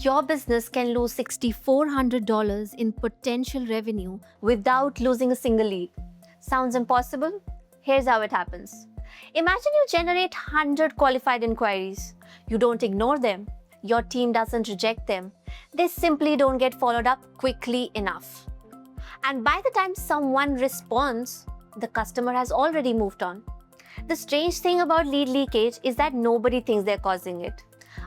Your business can lose $6,400 in potential revenue without losing a single lead. Sounds impossible? Here's how it happens. Imagine you generate 100 qualified inquiries. You don't ignore them. Your team doesn't reject them. They simply don't get followed up quickly enough. And by the time someone responds, the customer has already moved on. The strange thing about lead leakage is that nobody thinks they're causing it.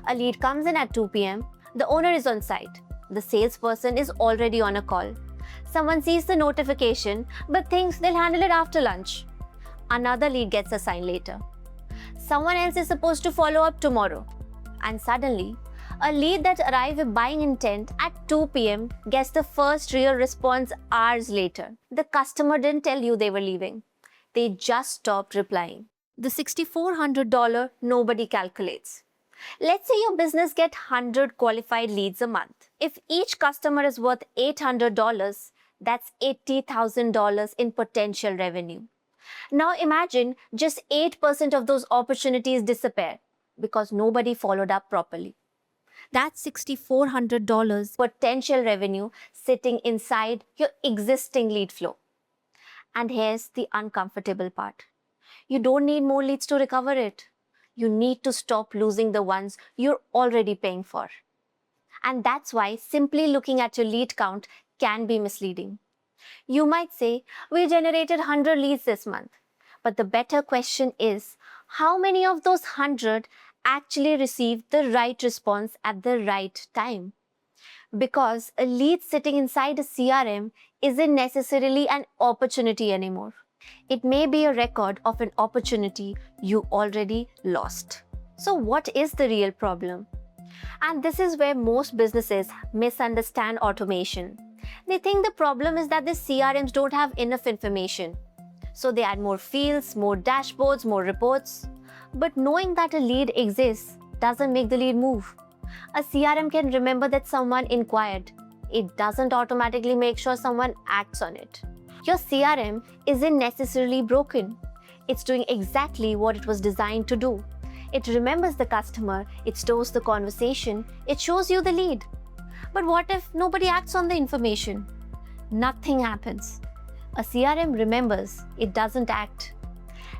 A lead comes in at 2 p.m. The owner is on site. The salesperson is already on a call. Someone sees the notification but thinks they'll handle it after lunch. Another lead gets assigned later. Someone else is supposed to follow up tomorrow. And suddenly, a lead that arrived with buying intent at 2 p.m. gets the first real response hours later. The customer didn't tell you they were leaving. They just stopped replying. The $6,400 nobody calculates. Let's say your business gets 100 qualified leads a month. If each customer is worth $800, that's $80,000 in potential revenue. Now imagine just 8% of those opportunities disappear because nobody followed up properly. That's $6,400 potential revenue sitting inside your existing lead flow. And here's the uncomfortable part. You don't need more leads to recover it. You need to stop losing the ones you're already paying for. And that's why simply looking at your lead count can be misleading. You might say, we generated 100 leads this month. But the better question is, how many of those 100 actually received the right response at the right time? Because a lead sitting inside a CRM isn't necessarily an opportunity anymore. It may be a record of an opportunity you already lost. So what is the real problem? And this is where most businesses misunderstand automation. They think the problem is that the CRMs don't have enough information. So they add more fields, more dashboards, more reports. But knowing that a lead exists doesn't make the lead move. A CRM can remember that someone inquired. It doesn't automatically make sure someone acts on it. Your CRM isn't necessarily broken. It's doing exactly what it was designed to do. It remembers the customer, it stores the conversation, it shows you the lead. But what if nobody acts on the information? Nothing happens. A CRM remembers, it doesn't act.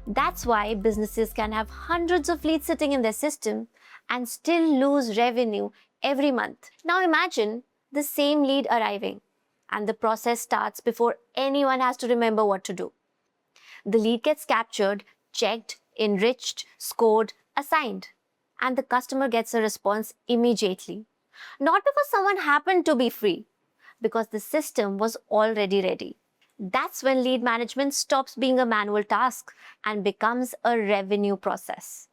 That's why businesses can have hundreds of leads sitting in their system and still lose revenue every month. Now imagine the same lead arriving, and the process starts before anyone has to remember what to do. The lead gets captured, checked, enriched, scored, assigned, and the customer gets a response immediately. Not because someone happened to be free, because the system was already ready. That's when lead management stops being a manual task and becomes a revenue process.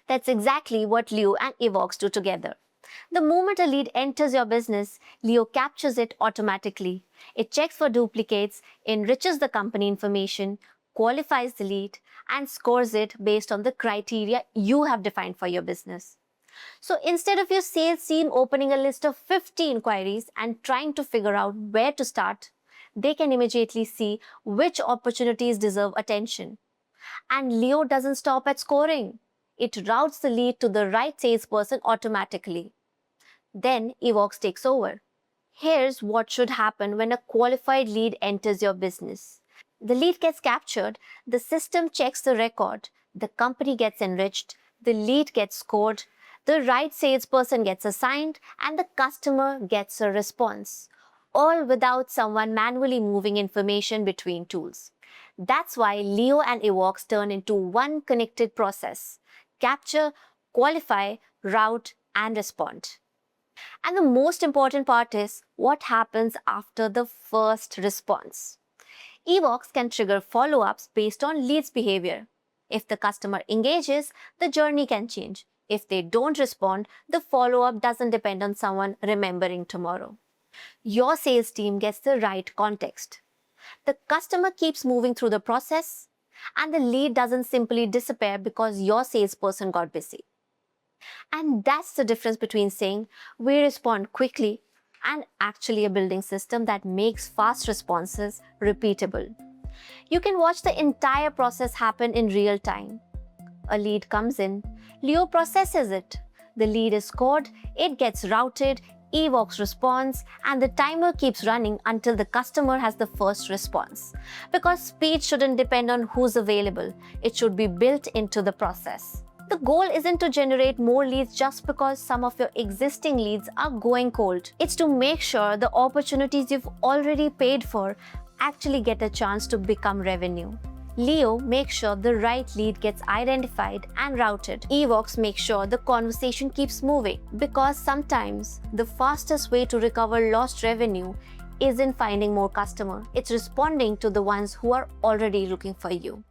That's exactly what Lio and Evox do together. The moment a lead enters your business, Lio captures it automatically. It checks for duplicates, enriches the company information, qualifies the lead, and scores it based on the criteria you have defined for your business. So instead of your sales team opening a list of 50 inquiries and trying to figure out where to start, they can immediately see which opportunities deserve attention. And Lio doesn't stop at scoring. It routes the lead to the right salesperson automatically. Then Evox takes over. Here's what should happen when a qualified lead enters your business. The lead gets captured, the system checks the record, the company gets enriched, the lead gets scored, the right salesperson gets assigned, and the customer gets a response, all without someone manually moving information between tools. That's why Lio and Evox turn into one connected process: capture, qualify, route, and respond. And the most important part is what happens after the first response. Evox can trigger follow-ups based on lead's behavior. If the customer engages, the journey can change. If they don't respond, the follow-up doesn't depend on someone remembering tomorrow. Your sales team gets the right context. The customer keeps moving through the process, and the lead doesn't simply disappear because your salesperson got busy. And that's the difference between saying we respond quickly and actually a building system that makes fast responses repeatable. You can watch the entire process happen in real time. A lead comes in, Lio processes it, The lead is scored, it gets routed, Evox responds, and the timer keeps running until the customer has the first response. Because speed shouldn't depend on who's available, it should be built into the process. The goal isn't to generate more leads just because some of your existing leads are going cold. It's to make sure the opportunities you've already paid for actually get a chance to become revenue. Lio makes sure the right lead gets identified and routed. Evox makes sure the conversation keeps moving, because sometimes the fastest way to recover lost revenue isn't finding more customers. It's responding to the ones who are already looking for you.